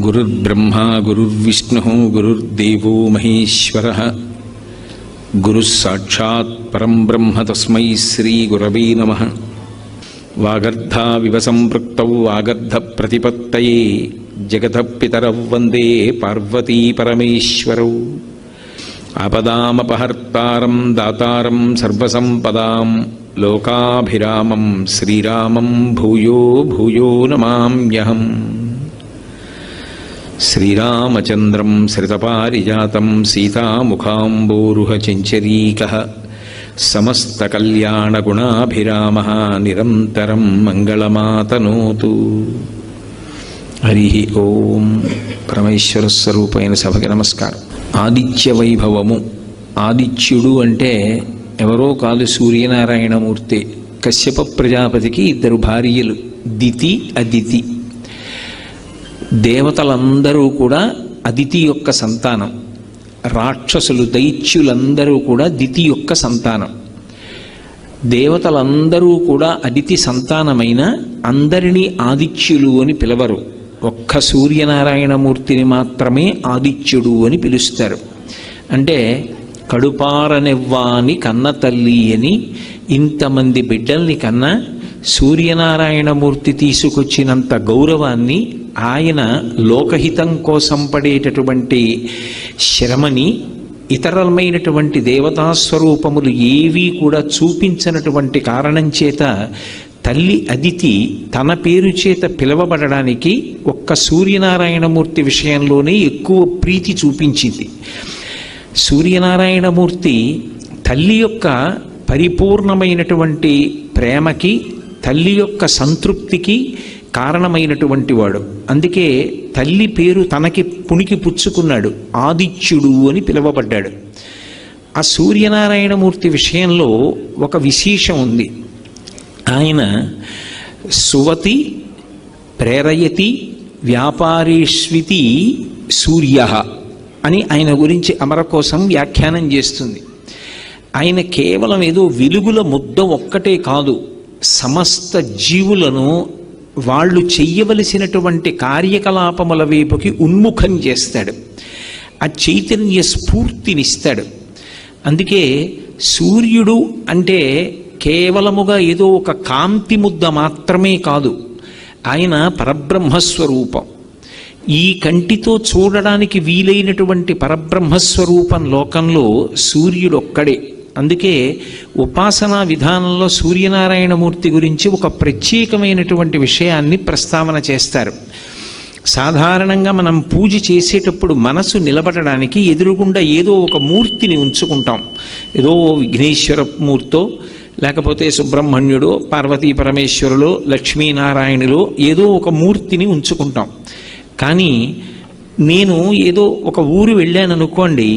గురుర్బ్రహ్మా గురుర్విష్ణుః గురుర్దేవో మహేశ్వరః గురుః సాక్షాత్ పరం బ్రహ్మ తస్మై శ్రీ గురవే నమః. వాగర్ధావివ సంపృక్తౌ వాగర్ధ ప్రతిపత్తయే జగతః పితరౌ వందే పార్వతీ పరమేశ్వరౌ. ఆపదామపహర్తారం దాతారం సర్వసంపదాం లోకాభిరామం శ్రీరామం భూయో భూయో నమామ్యహం. శ్రీరామచంద్రం శ్రితపారిజాతం సీతాముఖాంబోరుహచంచరీకః సమస్తకల్యాణగుణాభిరామः నిరంతరం మంగళమాతనోతు. హరి ఓం. పరమేశ్వర స్వరూపైన సభకి నమస్కారం. ఆదిత్య వైభవము. ఆదిత్యుడు అంటే ఎవరో కాదు, సూర్యనారాయణమూర్తి. కశ్యప ప్రజాపతికి ఇద్దరు భార్యలు, దితి అదితి. దేవతలందరూ కూడా అదితి యొక్క సంతానం. రాక్షసులు దైత్యులందరూ కూడా దితి యొక్క సంతానం. దేవతలందరూ కూడా అదితి సంతానమైన అందరినీ ఆదిత్యులు అని పిలవరు. ఒక్క సూర్యనారాయణమూర్తిని మాత్రమే ఆదిత్యుడు అని పిలుస్తారు. అంటే కడుపారనివ్వాని కన్న తల్లి అని ఇంతమంది బిడ్డల్ని కన్నా సూర్యనారాయణమూర్తి తీసుకొచ్చినంత గౌరవాన్ని, ఆయన లోకహితం కోసం పడేటటువంటి శ్రమని ఇతరమైనటువంటి దేవతాస్వరూపములు ఏవీ కూడా చూపించినటువంటి కారణం చేత తల్లి అదితి తన పేరు చేత పిలవబడడానికి ఒక్క సూర్యనారాయణమూర్తి విషయంలోనే ఎక్కువ ప్రీతి చూపించింది. సూర్యనారాయణమూర్తి తల్లి యొక్క పరిపూర్ణమైనటువంటి ప్రేమకి, తల్లి యొక్క సంతృప్తికి కారణమైనటువంటి వాడు. అందుకే తల్లి పేరు తనకి పుణికి పుచ్చుకున్నాడు, ఆదిత్యుడు అని పిలువబడ్డాడు. ఆ సూర్యనారాయణమూర్తి విషయంలో ఒక విశేషం ఉంది. ఆయన సువతి ప్రేరయతి వ్యాపారేష్వితి సూర్య అని ఆయన గురించి అమరకోశం వ్యాఖ్యానం చేస్తుంది. ఆయన కేవలం ఏదో వెలుగుల ముద్ద ఒక్కటే కాదు, సమస్త జీవులను వాళ్ళు చెయ్యవలసినటువంటి కార్యకలాపముల వైపుకి ఉన్ముఖం చేస్తాడు. ఆ చైతన్య స్ఫూర్తినిస్తాడు. అందుకే సూర్యుడు అంటే కేవలముగా ఏదో ఒక కాంతి ముద్ద మాత్రమే కాదు, ఆయన పరబ్రహ్మస్వరూపం. ఈ కంటితో చూడడానికి వీలైనటువంటి పరబ్రహ్మస్వరూపం లోకంలో సూర్యుడొక్కడే. అందుకే ఉపాసనా విధానంలో సూర్యనారాయణమూర్తి గురించి ఒక ప్రత్యేకమైనటువంటి విషయాన్ని ప్రస్తావన చేస్తారు. సాధారణంగా మనం పూజ చేసేటప్పుడు మనసు నిలబడడానికి ఎదురుగుండా ఏదో ఒక మూర్తిని ఉంచుకుంటాం. ఏదో విఘ్నేశ్వర మూర్తో, లేకపోతే సుబ్రహ్మణ్యుడో, పార్వతీ పరమేశ్వరులో, లక్ష్మీనారాయణులో ఏదో ఒక మూర్తిని ఉంచుకుంటాం. కానీ నేను ఏదో ఒక ఊరు వెళ్ళాననుకోండి,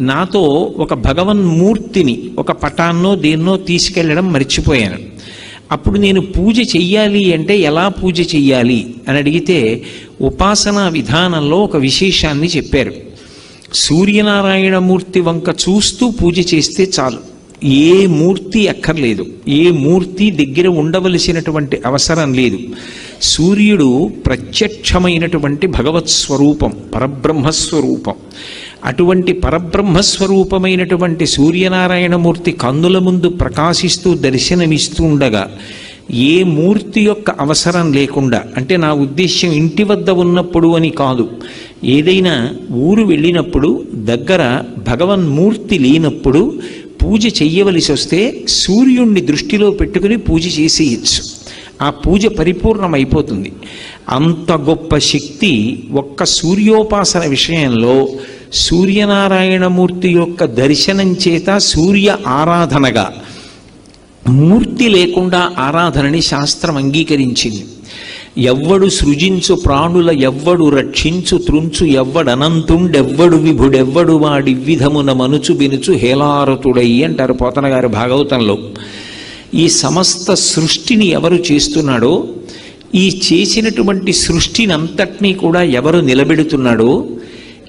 నాతో ఒక భగవన్మూర్తిని, ఒక పటాన్నో దేన్నో తీసుకెళ్ళడం మర్చిపోయాను. అప్పుడు నేను పూజ చెయ్యాలి అంటే ఎలా పూజ చెయ్యాలి అని అడిగితే ఉపాసనా విధానంలో ఒక విశేషాన్ని చెప్పారు. సూర్యనారాయణమూర్తి వంక చూస్తూ పూజ చేస్తే చాలు, ఏ మూర్తి అక్కర్లేదు, ఏ మూర్తి దగ్గర ఉండవలసినటువంటి అవసరం లేదు. సూర్యుడు ప్రత్యక్షమైనటువంటి భగవత్ స్వరూపం, పరబ్రహ్మస్వరూపం. అటువంటి పరబ్రహ్మస్వరూపమైనటువంటి సూర్యనారాయణమూర్తి కన్నుల ముందు ప్రకాశిస్తూ దర్శనమిస్తూ ఉండగా ఏ మూర్తి యొక్క అవసరం లేకుండా, అంటే నా ఉద్దేశ్యం ఇంటి వద్ద ఉన్నప్పుడు అని కాదు, ఏదైనా ఊరు వెళ్ళినప్పుడు దగ్గర భగవన్మూర్తి లేనప్పుడు పూజ చెయ్యవలసి వస్తే సూర్యుణ్ణి దృష్టిలో పెట్టుకుని పూజ చేసేయచ్చు. ఆ పూజ పరిపూర్ణమైపోతుంది. అంత గొప్ప శక్తి ఒక్క సూర్యోపాసన విషయంలో సూర్యనారాయణమూర్తి యొక్క దర్శనం చేత సూర్య ఆరాధనగా, మూర్తి లేకుండా ఆరాధనని శాస్త్రం అంగీకరించింది. ఎవ్వడు సృజించు ప్రాణుల ఎవ్వడు రక్షించు త్రుంచు ఎవ్వడనంతుండెవ్వడు విభుడెవ్వడు వాడి విధమున మనుచు బినుచు హేలారతుడై అంటారు పోతన గారి భాగవతంలో. ఈ సమస్త సృష్టిని ఎవరు చేస్తున్నాడో, ఈ చేసినటువంటి సృష్టినంతటినీ కూడా ఎవరు నిలబెడుతున్నాడో,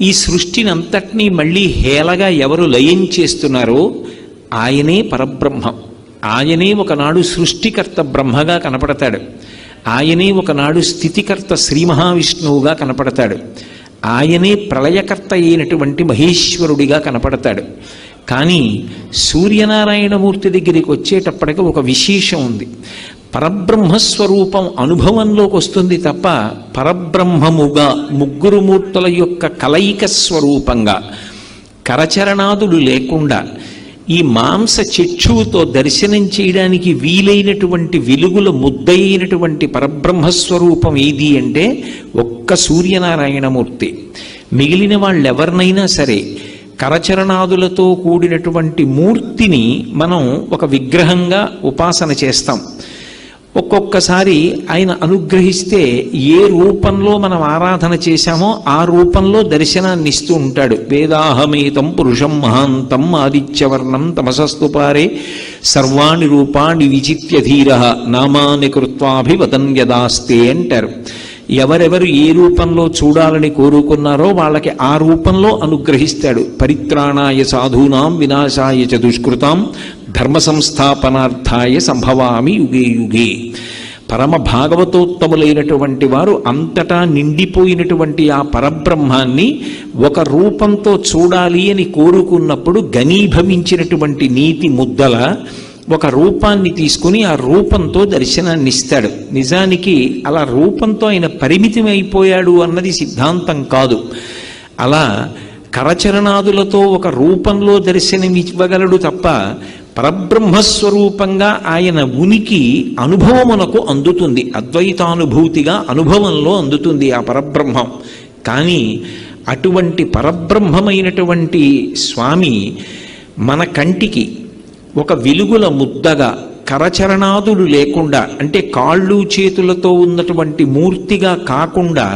ఈ సృష్టినంతటినీ మళ్ళీ హేళగా ఎవరు లయం చేస్తున్నారో ఆయనే పరబ్రహ్మం. ఆయనే ఒకనాడు సృష్టికర్త బ్రహ్మగా కనపడతాడు. ఆయనే ఒకనాడు స్థితికర్త శ్రీ మహావిష్ణువుగా కనపడతాడు. ఆయనే ప్రళయకర్త అయినటువంటి మహేశ్వరుడిగా కనపడతాడు. కానీ సూర్యనారాయణమూర్తి దగ్గరికి వచ్చేటప్పటికి ఒక విశేషం ఉంది. పరబ్రహ్మస్వరూపం అనుభవంలోకి వస్తుంది తప్ప పరబ్రహ్మముగా ముగ్గురు మూర్తుల యొక్క కలయిక స్వరూపంగా కరచరణాదులు లేకుండా ఈ మాంస చక్షువుతో దర్శనం చేయడానికి వీలైనటువంటి వెలుగుల ముద్దయినటువంటి పరబ్రహ్మస్వరూపం ఏది అంటే ఒక్క సూర్యనారాయణమూర్తి. మిగిలిన వాళ్ళెవరినైనా సరే కరచరణాదులతో కూడినటువంటి మూర్తిని మనం ఒక విగ్రహంగా ఉపాసన చేస్తాం. ఒక్కొక్కసారి ఆయన అనుగ్రహిస్తే ఏ రూపంలో మనం ఆరాధన చేశామో ఆ రూపంలో దర్శనాన్ని ఇస్తూ ఉంటాడు. వేదాహమేతం పురుషం మహాంతం ఆదిత్యవర్ణం తమసస్తుపారే సర్వాణి రూపాణి విచిత్య ధీర నామాని కృత్వాభివదన్ యదాస్తే అంటారు. ఎవరెవరు ఏ రూపంలో చూడాలని కోరుకున్నారో వాళ్ళకి ఆ రూపంలో అనుగ్రహిస్తాడు. పరిత్రాణాయ సాధూనాం వినాశాయ చ దుష్కృతాం ధర్మ సంస్థాపనార్థాయ సంభవామి యుగే యుగే. పరమ భాగవతోత్తములైనటువంటి వారు అంతటా నిండిపోయినటువంటి ఆ పరబ్రహ్మాన్ని ఒక రూపంతో చూడాలి అని కోరుకున్నప్పుడు ఘనీభవించినటువంటి నీతి ముద్దల ఒక రూపాన్ని తీసుకుని ఆ రూపంతో దర్శనాన్ని ఇస్తాడు. నిజానికి అలా రూపంతో ఆయన పరిమితం అయిపోయాడు అన్నది సిద్ధాంతం కాదు. అలా కరచరణాదులతో ఒక రూపంలో దర్శనమివ్వగలడు తప్ప పరబ్రహ్మస్వరూపంగా ఆయన ఉనికి అనుభవమునకు అందుతుంది. అద్వైతానుభూతిగా అనుభవంలో అందుతుంది ఆ పరబ్రహ్మం. కానీ అటువంటి పరబ్రహ్మమైనటువంటి స్వామి మన కంటికి ఒక వెలుగుల ముద్దగా కరచరణాదులు లేకుండా, అంటే కాళ్ళు చేతులతో ఉన్నటువంటి మూర్తిగా కాకుండా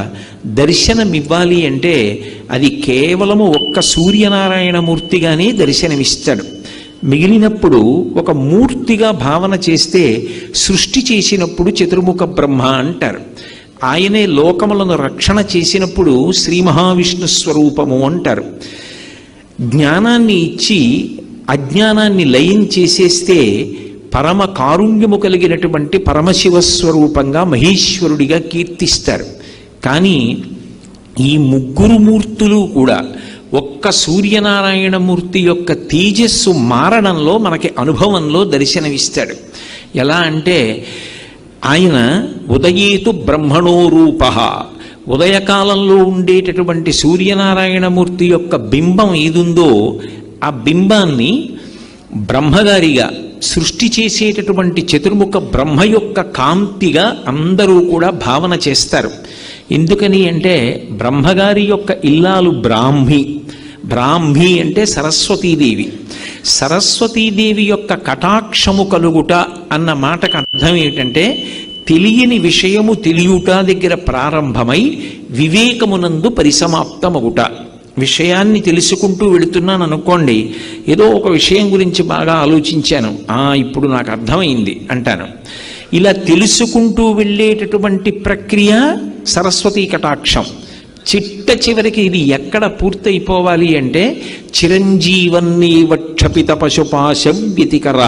దర్శనమివ్వాలి అంటే అది కేవలము ఒక్క సూర్యనారాయణ మూర్తిగానే దర్శనమిస్తాడు. మిగిలినప్పుడు ఒక మూర్తిగా భావన చేస్తే సృష్టి చేసినప్పుడు చతుర్ముఖ బ్రహ్మ అంటారు. ఆయనే లోకములను రక్షణ చేసినప్పుడు శ్రీ మహావిష్ణు స్వరూపము అంటారు. జ్ఞానాన్ని ఇచ్చి అజ్ఞానాన్ని లయం చేసేస్తే పరమ కారుణ్యము కలిగినటువంటి పరమశివస్వరూపంగా మహేశ్వరుడిగా కీర్తిస్తారు. కానీ ఈ ముగ్గురు మూర్తులు కూడా ఒక్క సూర్యనారాయణమూర్తి యొక్క తేజస్సు మారడంలో మనకి అనుభవంలో దర్శనమిస్తాడు. ఎలా అంటే ఆయన ఉదయేతు బ్రహ్మణో రూప, ఉదయకాలంలో ఉండేటటువంటి సూర్యనారాయణమూర్తి యొక్క బింబం ఏదుందో ఆ బింబాన్ని బ్రహ్మగారిగా సృష్టి చేసేటటువంటి చతుర్ముఖ బ్రహ్మ యొక్క కాంతిగా అందరూ కూడా భావన చేస్తారు. ఎందుకని అంటే బ్రహ్మగారి యొక్క ఇల్లాలు బ్రాహ్మి. బ్రాహ్మి అంటే సరస్వతీదేవి. సరస్వతీదేవి యొక్క కటాక్షము కలుగుట అన్న మాటకు అర్థం ఏమిటంటే తెలియని విషయము తెలియుట దగ్గర ప్రారంభమై వివేకమునందు పరిసమాప్తమగుట. విషయాన్ని తెలుసుకుంటూ వెళుతున్నాను అనుకోండి, ఏదో ఒక విషయం గురించి బాగా ఆలోచించాను, ఇప్పుడు నాకు అర్థమైంది అంటాను. ఇలా తెలుసుకుంటూ వెళ్ళేటటువంటి ప్రక్రియ సరస్వతీ కటాక్షం. చిట్ట చివరికి ఇది ఎక్కడ పూర్తయిపోవాలి అంటే చిరంజీవన్నీవ క్షపిత పశుపాశం వ్యతికర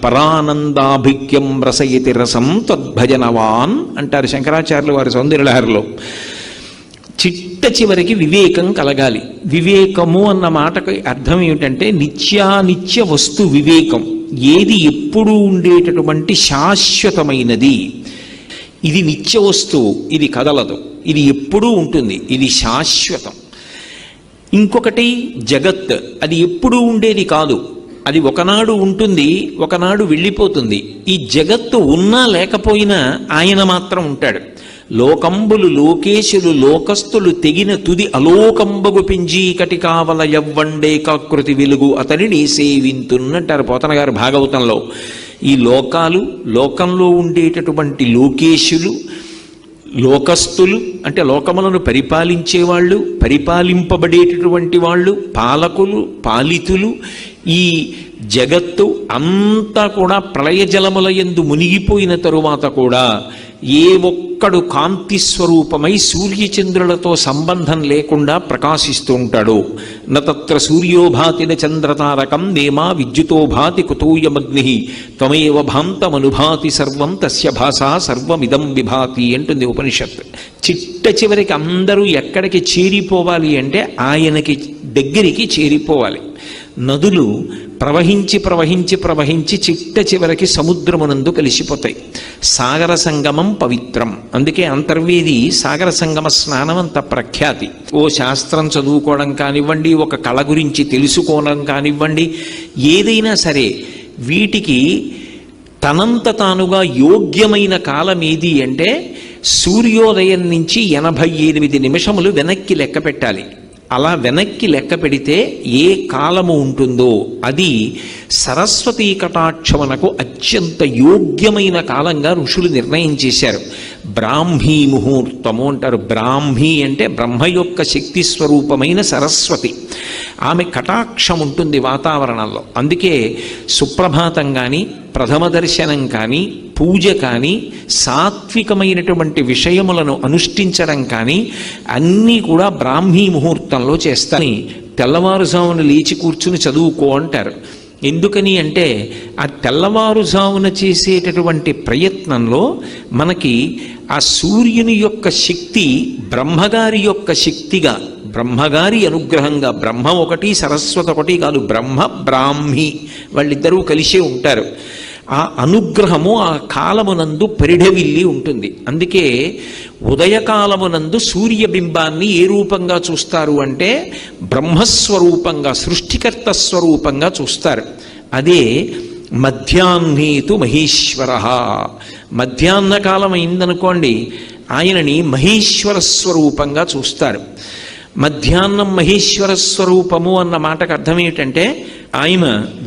పరానందాభిక్యం రసయతి రసం తద్భజనవాన్ అంటారు శంకరాచార్యులు వారి సౌందర్యలహరిలో. చిట్ట చివరికి వివేకం కలగాలి. వివేకము అన్న మాటకు అర్థం ఏమిటంటే నిత్యానిత్య వస్తు వివేకం. ఏది ఎప్పుడూ ఉండేటటువంటి శాశ్వతమైనది, ఇది నిత్య వస్తువు, ఇది కదలదు, ఇది ఎప్పుడూ ఉంటుంది, ఇది శాశ్వతం. ఇంకొకటి జగత్, అది ఎప్పుడూ ఉండేది కాదు, అది ఒకనాడు ఉంటుంది, ఒకనాడు వెళ్ళిపోతుంది. ఈ జగత్తు ఉన్నా లేకపోయినా ఆయన మాత్రం ఉంటాడు. లోకంబులు లోకేశులు లోకస్తులు తెగిన తుది అలోకంబగు పింజీకటి కావల యవ్వండే కాకృతి వెలుగు అతనిని సేవింతున్నట్టారు పోతన గారు భాగవతంలో. ఈ లోకాలు, లోకంలో ఉండేటటువంటి లోకేశులు, లోకస్తులు అంటే లోకములను పరిపాలించేవాళ్ళు, పరిపాలింపబడేటటువంటి వాళ్ళు, పాలకులు, పాలితులు, ఈ జగత్తు అంతా కూడా ప్రళయ జలముల యందు మునిగిపోయిన తరువాత కూడా ఏ ఒక్క ఒక్కడు కాంతి స్వరూపమై సూర్యచంద్రులతో సంబంధం లేకుండా ప్రకాశిస్తూ ఉంటాడో నత్ర సూర్యోభాతిన చంద్రతారకం నేమా విద్యుతో భాతి కుతూయమగ్ని త్వమేవ భాంతమనుభాతి సర్వం తస్య భాషా సర్వమిదం విభాతి అంటుంది ఉపనిషత్. చిట్ట చివరికి అందరూ ఎక్కడికి చేరిపోవాలి అంటే ఆయనకి దగ్గరికి చేరిపోవాలి. నదులు ప్రవహించి ప్రవహించి ప్రవహించి చిట్ట చివరికి సముద్రమునందు కలిసిపోతాయి. సాగర సంగమం పవిత్రం. అందుకే అంతర్వేది సాగర సంగమ స్నానం అంత ప్రఖ్యాతి. ఓ శాస్త్రం చదువుకోవడం కానివ్వండి, ఒక కళ గురించి తెలుసుకోవడం కానివ్వండి, ఏదైనా సరే వీటికి తనంత తానుగా యోగ్యమైన కాలం ఏది అంటే సూర్యోదయం నుంచి 88 నిమిషములు వెనక్కి లెక్క పెట్టాలి. అలా వెనక్కి లెక్క పెడితే ఏ కాలము ఉంటుందో అది సరస్వతీ కటాక్షమునకు అత్యంత యోగ్యమైన కాలంగా ఋషులు నిర్ణయం చేశారు. బ్రాహ్మీ ముహూర్తము అంటారు. బ్రాహ్మీ అంటే బ్రహ్మ యొక్క శక్తి స్వరూపమైన సరస్వతి. ఆమె కటాక్షం ఉంటుంది వాతావరణంలో. అందుకే సుప్రభాతం కానీ, ప్రథమ దర్శనం కానీ, పూజ కానీ, సాత్వికమైనటువంటి విషయములను అనుష్ఠించడం కానీ అన్నీ కూడా బ్రాహ్మీ ముహూర్తంలో చేస్తాని. తెల్లవారుజామున లేచి కూర్చుని చదువుకో అంటారు. ఎందుకని అంటే ఆ తెల్లవారుజామున చేసేటటువంటి ప్రయత్నంలో మనకి ఆ సూర్యుని యొక్క శక్తి బ్రహ్మగారి యొక్క శక్తిగా, బ్రహ్మగారి అనుగ్రహంగా, బ్రహ్మ ఒకటి సరస్వతి ఒకటి కాదు, బ్రహ్మ బ్రాహ్మి వాళ్ళిద్దరూ కలిసే ఉంటారు. ఆ అనుగ్రహము ఆ కాలమునందు పరిఢవిల్లి ఉంటుంది. అందుకే ఉదయకాలమునందు సూర్యబింబాన్ని ఏ రూపంగా చూస్తారు అంటే బ్రహ్మస్వరూపంగా, సృష్టికర్త స్వరూపంగా చూస్తారు. అదే మధ్యాహ్నేతు మహేశ్వర. మధ్యాహ్న కాలం అయిందనుకోండి, ఆయనని మహేశ్వర స్వరూపంగా చూస్తారు. మధ్యాహ్నం మహేశ్వర స్వరూపము అన్న మాటకు అర్థం ఏమిటంటే ఆయన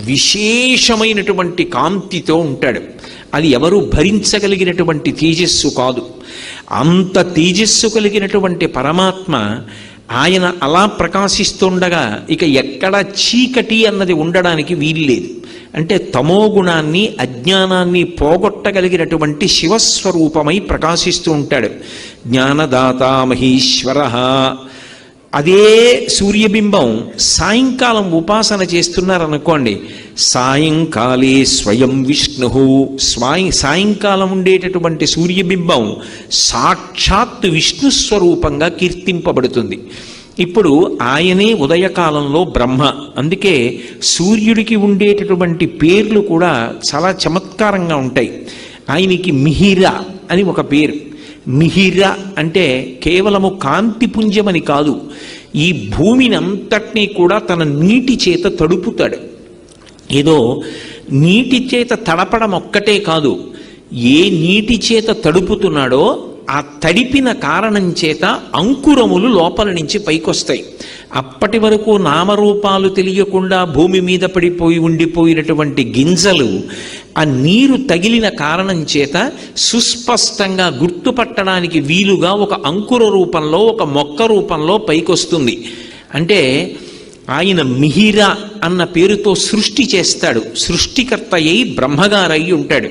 విశేషమైనటువంటి కాంతితో ఉంటాడు. అది ఎవరు భరించగలిగినటువంటి తేజస్సు కాదు. అంత తేజస్సు కలిగినటువంటి పరమాత్మ ఆయన అలా ప్రకాశిస్తుండగా ఇక ఎక్కడ చీకటి అన్నది ఉండడానికి వీల్లేదు. అంటే తమో గుణాన్ని, అజ్ఞానాన్ని పోగొట్టగలిగినటువంటి శివస్వరూపమై ప్రకాశిస్తూ ఉంటాడు. జ్ఞానదాత మహేశ్వర. అదే సూర్యబింబం సాయంకాలం ఉపాసన చేస్తున్నారనుకోండి, సాయంకాలే స్వయం విష్ణు. సాయంకాలం ఉండేటటువంటి సూర్యబింబం సాక్షాత్ విష్ణు స్వరూపంగా కీర్తింపబడుతుంది. ఇప్పుడు ఆయనే ఉదయకాలంలో బ్రహ్మ. అందుకే సూర్యుడికి ఉండేటటువంటి పేర్లు కూడా చాలా చమత్కారంగా ఉంటాయి. ఆయనకి మిహిర అని ఒక పేరు. మిహిర అంటే కేవలము కాంతిపుంజమని కాదు, ఈ భూమిని అంతటినీ కూడా తన నీటి చేత తడుపుతాడు. ఏదో నీటి చేత తడపడం ఒక్కటే కాదు, ఏ నీటి చేత తడుపుతున్నాడో ఆ తడిపిన కారణం చేత అంకురములు లోపల నుంచి పైకొస్తాయి. అప్పటి వరకు నామరూపాలు తెలియకుండా భూమి మీద పడిపోయి ఉండిపోయినటువంటి గింజలు ఆ నీరు తగిలిన కారణం చేత సుస్పష్టంగా గుర్తుపట్టడానికి వీలుగా ఒక అంకుర రూపంలో, ఒక మొక్క రూపంలో పైకొస్తుంది. అంటే ఆయన మిహిర అన్న పేరుతో సృష్టి చేస్తాడు. సృష్టికర్త అయి బ్రహ్మగారై ఉంటాడు.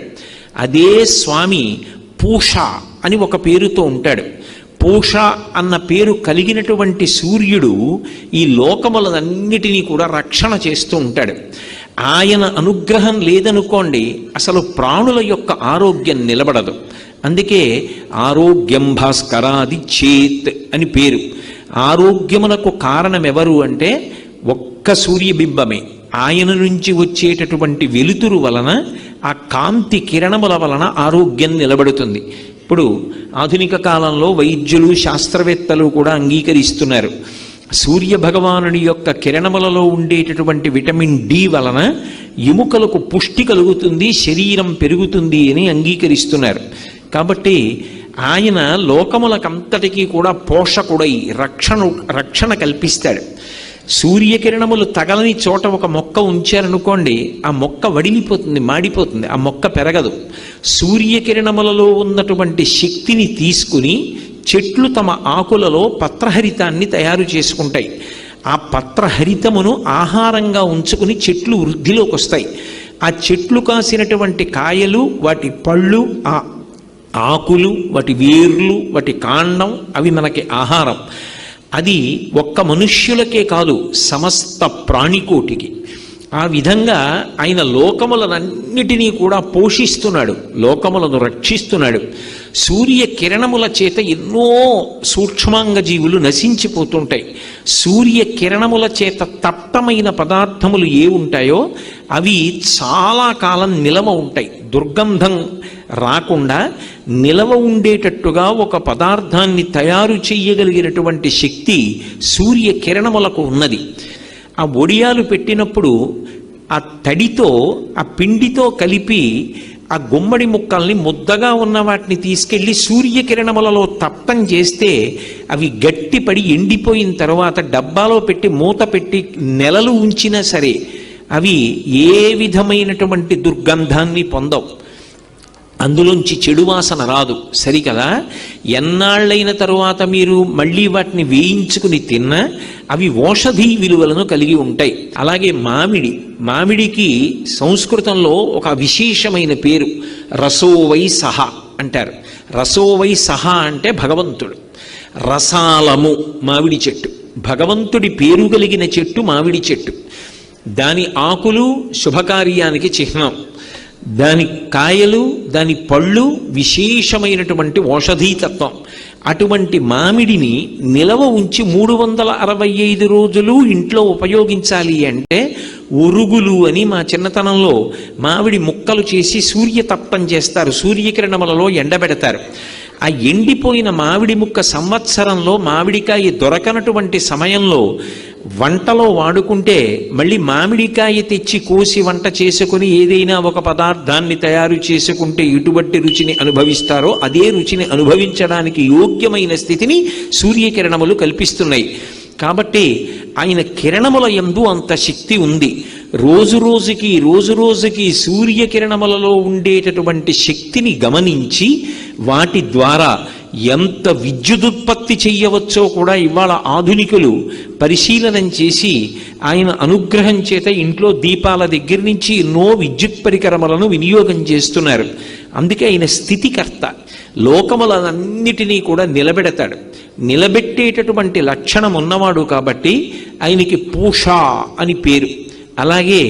అదే స్వామి పూష అని ఒక పేరుతో ఉంటాడు. పూష అన్న పేరు కలిగినటువంటి సూర్యుడు ఈ లోకములన్నిటినీ కూడా రక్షణ చేస్తూ ఉంటాడు. ఆయన అనుగ్రహం లేదనుకోండి అసలు ప్రాణుల యొక్క ఆరోగ్యం నిలబడదు. అందుకే ఆరోగ్యం భాస్కరాది చేత్ అని పేరు. ఆరోగ్యమునకు కారణం ఎవరు అంటే ఒక్క సూర్యబింబమే. ఆయన నుంచి వచ్చేటటువంటి వెలుతురు వలన, ఆ కాంతి కిరణముల వలన ఆరోగ్యం నిలబడుతుంది. ఇప్పుడు ఆధునిక కాలంలో వైద్యులు, శాస్త్రవేత్తలు కూడా అంగీకరిస్తున్నారు. సూర్య భగవానుడి యొక్క కిరణములలో ఉండేటటువంటి విటమిన్ డి వలన ఎముకలకు పుష్టి కలుగుతుంది, శరీరం పెరుగుతుంది అని అంగీకరిస్తున్నారు. కాబట్టి ఆయన లోకములకంతటికీ కూడా పోషకుడై రక్షణ కల్పిస్తాడు. సూర్యకిరణములు తగలని చోట ఒక మొక్క ఉంచారనుకోండి, ఆ మొక్క వడిలిపోతుంది, మాడిపోతుంది, ఆ మొక్క పెరగదు. సూర్యకిరణములలో ఉన్నటువంటి శక్తిని తీసుకుని చెట్లు తమ ఆకులలో పత్రహరితాన్ని తయారు చేసుకుంటాయి. ఆ పత్రహరితమును ఆహారంగా ఉంచుకుని చెట్లు వృద్ధిలోకి వస్తాయి. ఆ చెట్లు కాసినటువంటి కాయలు, వాటి పళ్ళు, ఆ ఆకులు, వాటి వేర్లు, వాటి కాండం అవి మనకి ఆహారం. అది ఒక్క మనుష్యులకే కాదు, సమస్త ప్రాణికోటికి. ఆ విధంగా ఆయన లోకములనన్నిటినీ కూడా పోషిస్తున్నాడు, లోకములను రక్షిస్తున్నాడు. సూర్య కిరణముల చేత ఎన్నో సూక్ష్మాంగ జీవులు నశించిపోతుంటాయి. సూర్య కిరణముల చేత తప్తమైన పదార్థములు ఏ ఉంటాయో అవి చాలా కాలం నిలవ ఉంటాయి. దుర్గంధం రాకుండా నిలవ ఉండేటట్టుగా ఒక పదార్థాన్ని తయారు చేయగలిగినటువంటి శక్తి సూర్య కిరణములకు ఉన్నది. ఆ ఒడియాలు పెట్టినప్పుడు ఆ తడితో, ఆ పిండితో కలిపి ఆ గుమ్మడి ముక్కల్ని, ముద్దగా ఉన్న వాటిని తీసుకెళ్లి సూర్యకిరణములలో తప్తం చేస్తే అవి గట్టిపడి ఎండిపోయిన తర్వాత డబ్బాలో పెట్టి మూత పెట్టి నెలలు ఉంచినా సరే అవి ఏ విధమైనటువంటి దుర్గంధాన్ని పొందవు, అందులోంచి చెడు వాసన రాదు. సరికదా? ఎన్నాళ్ళైన తరువాత మీరు మళ్ళీ వాటిని వేయించుకుని తిన్నా అవి ఔషధీ విలువలను కలిగి ఉంటాయి. అలాగే మామిడికి సంస్కృతంలో ఒక విశేషమైన పేరు రసోవై సహ అంటారు. రసోవై సహ అంటే భగవంతుడు. రసాలము మామిడి చెట్టు, భగవంతుడి పేరు కలిగిన చెట్టు మామిడి చెట్టు. దాని ఆకులు శుభకార్యానికి చిహ్నం, దాని కాయలు, దాని పళ్ళు విశేషమైనటువంటి ఔషధీతత్వం. అటువంటి మామిడిని నిలవ ఉంచి 365 రోజులు ఇంట్లో ఉపయోగించాలి అంటే ఒరుగులు అని మా చిన్నతనంలో మామిడి ముక్కలు చేసి సూర్యతప్తం చేస్తారు, సూర్యకిరణములలో ఎండబెడతారు. ఆ ఎండిపోయిన మామిడి ముక్క సంవత్సరంలో మామిడికాయ దొరకనటువంటి సమయంలో వంటలో వాడుకుంటే మళ్ళీ మామిడికాయ తెచ్చి కోసి వంట చేసుకుని ఏదైనా ఒక పదార్థాన్ని తయారు చేసుకుంటే ఎటువంటి రుచిని అనుభవిస్తారో అదే రుచిని అనుభవించడానికి యోగ్యమైన స్థితిని సూర్యకిరణములు కల్పిస్తున్నాయి. కాబట్టి ఆయన కిరణముల యందు అంత శక్తి ఉంది. రోజు రోజుకి సూర్యకిరణములలో ఉండేటటువంటి శక్తిని గమనించి వాటి ద్వారా ఎంత విద్యుదుత్పత్తి చెయ్యవచ్చో కూడా ఇవాళ ఆధునికులు పరిశీలనం చేసి ఆయన అనుగ్రహం చేత ఇంట్లో దీపాల దగ్గర నుంచి ఎన్నో విద్యుత్ పరికరములను వినియోగం చేస్తున్నారు. అందుకే ఆయన స్థితికర్త, లోకములన్నిటినీ కూడా నిలబెడతాడు. నిలబెట్టేటటువంటి లక్షణం ఉన్నవాడు కాబట్టి ఆయనకి పూష అని పేరు. అలాగే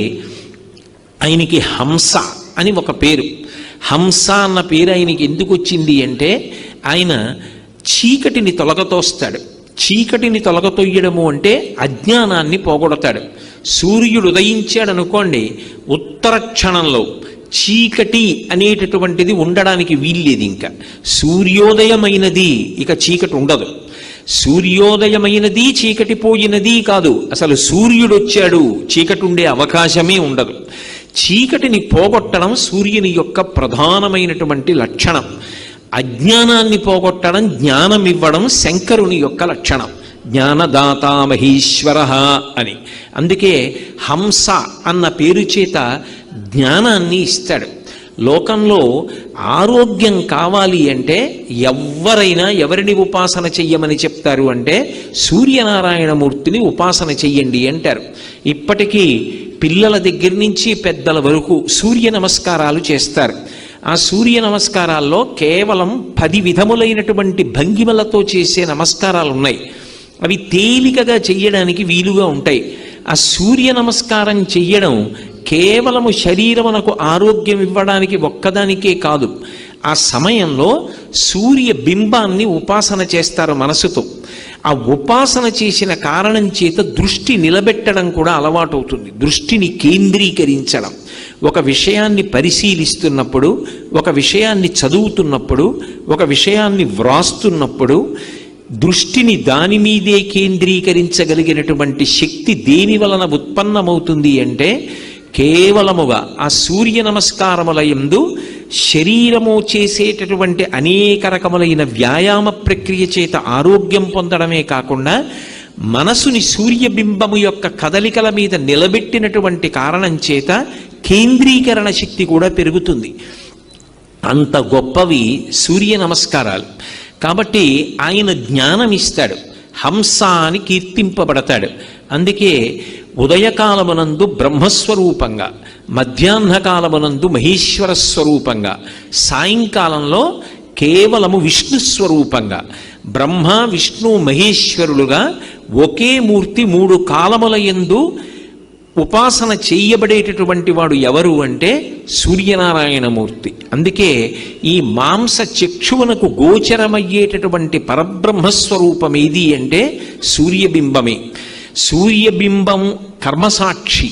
ఆయనకి హంస అని ఒక పేరు. హంస అన్న పేరు ఆయనకి ఎందుకు వచ్చింది అంటే ఆయన చీకటిని తొలగతోస్తాడు. చీకటిని తొలగతొయ్యడము అంటే అజ్ఞానాన్ని పోగొడతాడు. సూర్యుడు ఉదయించాడు అనుకోండి, ఉత్తర క్షణంలో చీకటి అనేటటువంటిది ఉండడానికి వీల్లేదు. ఇంకా సూర్యోదయమైనది ఇక చీకటి ఉండదు. సూర్యోదయమైనది చీకటి పోయినది కాదు, అసలు సూర్యుడు వచ్చాడు చీకటి ఉండే అవకాశమే ఉండదు. చీకటిని పోగొట్టడం సూర్యుని యొక్క ప్రధానమైనటువంటి లక్షణం. అజ్ఞానాన్ని పోగొట్టడం, జ్ఞానం ఇవ్వడం శంకరుని యొక్క లక్షణం. జ్ఞానదాత మహేశ్వర అని. అందుకే హంస అన్న పేరు చేత జ్ఞానాన్ని ఇస్తాడు. లోకంలో ఆరోగ్యం కావాలి అంటే ఎవరైనా ఎవరిని ఉపాసన చెయ్యమని చెప్తారు అంటే సూర్యనారాయణమూర్తిని ఉపాసన చెయ్యండి అంటారు. ఇప్పటికీ పిల్లల దగ్గర నుంచి పెద్దల వరకు సూర్య నమస్కారాలు చేస్తారు. ఆ సూర్య నమస్కారాల్లో కేవలం 10 విధములైనటువంటి భంగిమలతో చేసే నమస్కారాలు ఉన్నాయి. అవి తేలికగా చెయ్యడానికి వీలుగా ఉంటాయి. ఆ సూర్య నమస్కారం చెయ్యడం కేవలము శరీరమునకు ఆరోగ్యం ఇవ్వడానికి ఒక్కదానికే కాదు, ఆ సమయంలో సూర్య బింబాన్ని ఉపాసన చేస్తారు మనసుతో. ఆ ఉపాసన చేసిన కారణం చేత దృష్టి నిలబెట్టడం కూడా అలవాటు అవుతుంది. దృష్టిని కేంద్రీకరించడం, ఒక విషయాన్ని పరిశీలిస్తున్నప్పుడు, ఒక విషయాన్ని చదువుతున్నప్పుడు, ఒక విషయాన్ని వ్రాస్తున్నప్పుడు దృష్టిని దాని మీదే కేంద్రీకరించగలిగినటువంటి శక్తి దేని వలన ఉత్పన్నమవుతుంది అంటే కేవలముగా ఆ సూర్య నమస్కారముల యందు శరీరము చేసేటటువంటి అనేక రకములైన వ్యాయామ ప్రక్రియ చేత ఆరోగ్యం పొందడమే కాకుండా మనసుని సూర్యబింబము యొక్క కదలికల మీద నిలబెట్టినటువంటి కారణం చేత కేంద్రీకరణ శక్తి కూడా పెరుగుతుంది. అంత గొప్పవి సూర్య నమస్కారాలు. కాబట్టి ఆయన జ్ఞానం ఇస్తాడు, హంస అని కీర్తింపబడతాడు. అందుకే ఉదయకాలమునందు బ్రహ్మస్వరూపంగా, మధ్యాహ్న కాలమునందు మహేశ్వర స్వరూపంగా, సాయంకాలంలో కేవలము విష్ణు స్వరూపంగా, బ్రహ్మ విష్ణు మహేశ్వరులుగా ఒకే మూర్తి 3 కాలముల యందు ఉపాసన చెయ్యబడేటటువంటి వాడు ఎవరు అంటే సూర్యనారాయణమూర్తి. అందుకే ఈ మాంస చక్షువునకు గోచరమయ్యేటటువంటి పరబ్రహ్మస్వరూపం ఏది అంటే సూర్యబింబమే. సూర్యబింబం కర్మసాక్షి,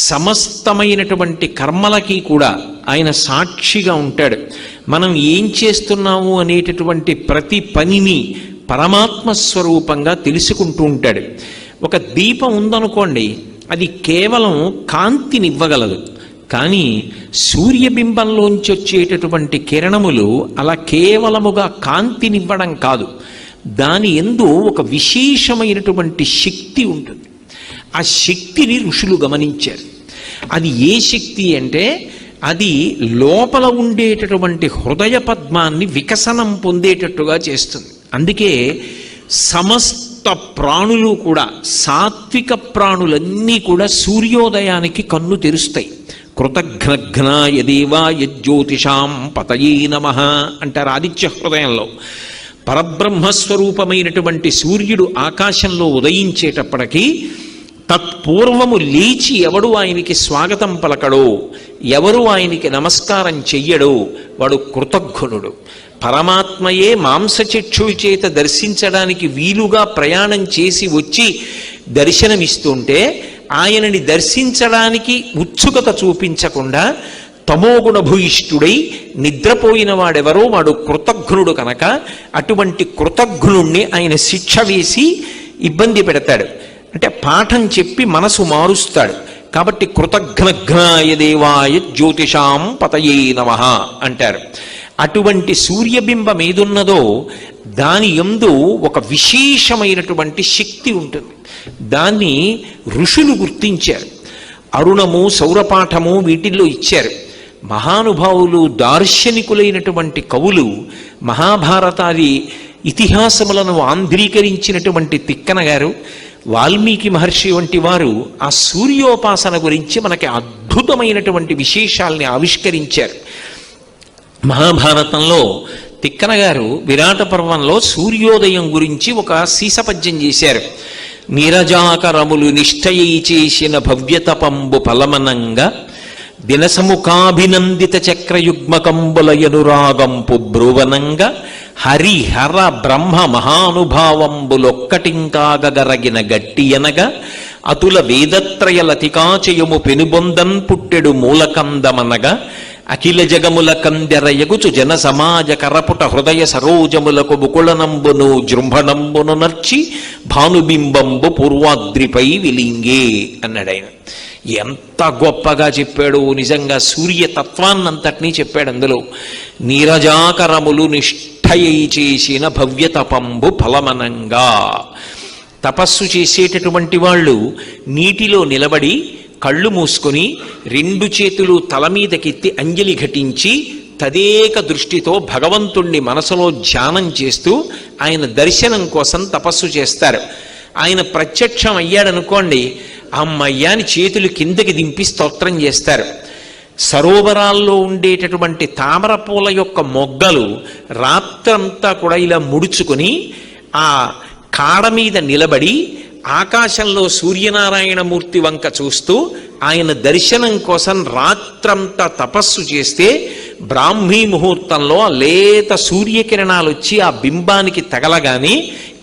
సమస్తమైనటువంటి కర్మలకి కూడా ఆయన సాక్షిగా ఉంటాడు. మనం ఏం చేస్తున్నాము అనేటటువంటి ప్రతి పనిని పరమాత్మ స్వరూపంగా తెలుసుకుంటూ ఉంటాడు. ఒక దీపం ఉందనుకోండి, అది కేవలం కాంతినివ్వగలదు, కానీ సూర్యబింబంలోంచి వచ్చేటటువంటి కిరణములు అలా కేవలముగా కాంతినివ్వడం కాదు, దాని యందు ఒక విశేషమైనటువంటి శక్తి ఉంటుంది. ఆ శక్తిని ఋషులు గమనించారు. అది ఏ శక్తి అంటే అది లోపల ఉండేటటువంటి హృదయ పద్మాన్ని వికసనం పొందేటట్టుగా చేస్తుంది. అందుకే సమస్త ప్రాణులు కూడా, సాత్విక ప్రాణులన్నీ కూడా సూర్యోదయానికి కన్ను తెరుస్తాయి. కృతఘ్నఘ్నాయ దేవాయ జ్యోతిషాం పతయే నమః అంటారు ఆదిత్య హృదయంలో. పరబ్రహ్మస్వరూపమైనటువంటి సూర్యుడు ఆకాశంలో ఉదయించేటప్పటికీ తత్పూర్వము లేచి ఎవడు ఆయనకి స్వాగతం పలకడో, ఎవరు ఆయనకి నమస్కారం చెయ్యడో వాడు కృతఘ్నుడు. పరమాత్మయే మాంసచక్షుడి చేత దర్శించడానికి వీలుగా ప్రయాణం చేసి వచ్చి దర్శనమిస్తుంటే ఆయనని దర్శించడానికి ఉత్సుకత చూపించకుండా తమోగుణ భూయిష్ఠుడై నిద్రపోయిన వాడెవరో వాడు కృతఘ్నుడు కనుక అటువంటి కృతఘ్నుణ్ణి ఆయన శిక్ష వేసి ఇబ్బంది పెడతాడు. అంటే పాఠం చెప్పి మనసు మారుస్తాడు. కాబట్టి కృతఘ్నఘ్నాయ దేవాయ జ్యోతిషాం పతయే నమః అంటారు. అటువంటి సూర్యబింబం ఏదున్నదో దాని యందు ఒక విశేషమైనటువంటి శక్తి ఉంటుంది. దాన్ని ఋషులు గుర్తించారు. అరుణము, సౌరపాఠము వీటిల్లో ఇచ్చారు. మహానుభావులు, దార్శనికులైనటువంటి కవులు మహాభారతాది ఇతిహాసములను ఆంధ్రీకరించినటువంటి తిక్కన గారు, వాల్మీకి మహర్షి వంటి వారు ఆ సూర్యోపాసన గురించి మనకి అద్భుతమైనటువంటి విశేషాల్ని ఆవిష్కరించారు. మహాభారతంలో తిక్కన గారు విరాట పర్వంలో సూర్యోదయం గురించి ఒక సీసపద్యం చేశారు. నీరజాకరములు నిష్ఠయై చేసిన భవ్యతపంబు ఫలమనంగా దినసముఖాభినందిత చక్రయుగ్మకంబులయనురాగంపు బ్రువనంగా హరిహర బ్రహ్మ మహానుభావంబులొక్కటింకాగరగిన గట్టియనగా అతుల వేదత్రయలతికాచయము పెనుబొందన్ పుట్టెడు మూలకందమనగా అఖిల జగముల కందెరయగుచు జన సమాజ కరపుట హృదయ సరోజములకు బుకుళనంబును జృంభణంబును నర్చి భానుబింబంబు పూర్వాద్రిపై విలింగే అన్నాడు ఆయన. ఎంత గొప్పగా చెప్పాడు! నిజంగా సూర్యతత్వాన్నంతటినీ చెప్పాడు అందులో. నీరజాకరములు నిష్ఠయై చేసిన భవ్యతపంబు ఫలమనంగా. తపస్సు చేసేటటువంటి వాళ్ళు నీటిలో నిలబడి కళ్ళు మూసుకొని 2 చేతులు తల మీదకెత్తి అంజలి ఘటించి తదేక దృష్టితో భగవంతుణ్ణి మనసులో ధ్యానం చేస్తూ ఆయన దర్శనం కోసం తపస్సు చేస్తారు. ఆయన ప్రత్యక్షం అయ్యాడనుకోండి, అమ్మయ్యాని చేతులు కిందకి దింపి స్తోత్రం చేస్తారు. సరోవరాల్లో ఉండేటటువంటి తామర పూల యొక్క మొగ్గలు రాత్రంతా కూడా ఇలా ముడుచుకొని ఆ కాడ మీద నిలబడి ఆకాశంలో సూర్యనారాయణమూర్తి వంక చూస్తూ ఆయన దర్శనం కోసం రాత్రంతా తపస్సు చేస్తే బ్రాహ్మీ ముహూర్తంలో లేత సూర్యకిరణాలు వచ్చి ఆ బింబానికి తగలగానే,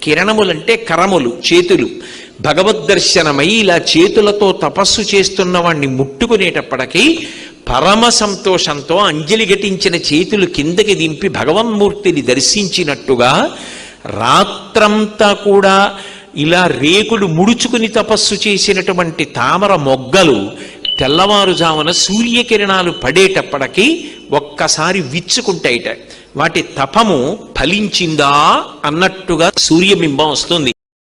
కిరణములంటే కరములు, చేతులు, భగవద్దర్శనమై ఇలా చేతులతో తపస్సు చేస్తున్న వాణ్ణి ముట్టుకునేటప్పటికీ పరమ సంతోషంతో అంజలి ఘటించిన చేతులు కిందకి దింపి భగవన్మూర్తిని దర్శించినట్టుగా రాత్రంతా కూడా ఇలా రేకులు ముడుచుకుని తపస్సు చేసినటువంటి తామర మొగ్గలు తెల్లవారుజామున సూర్యకిరణాలు పడేటప్పటికీ ఒక్కసారి విచ్చుకుంటాయిట. వాటి తపము ఫలించిందా అన్నట్టుగా సూర్యబింబం వస్తుంది.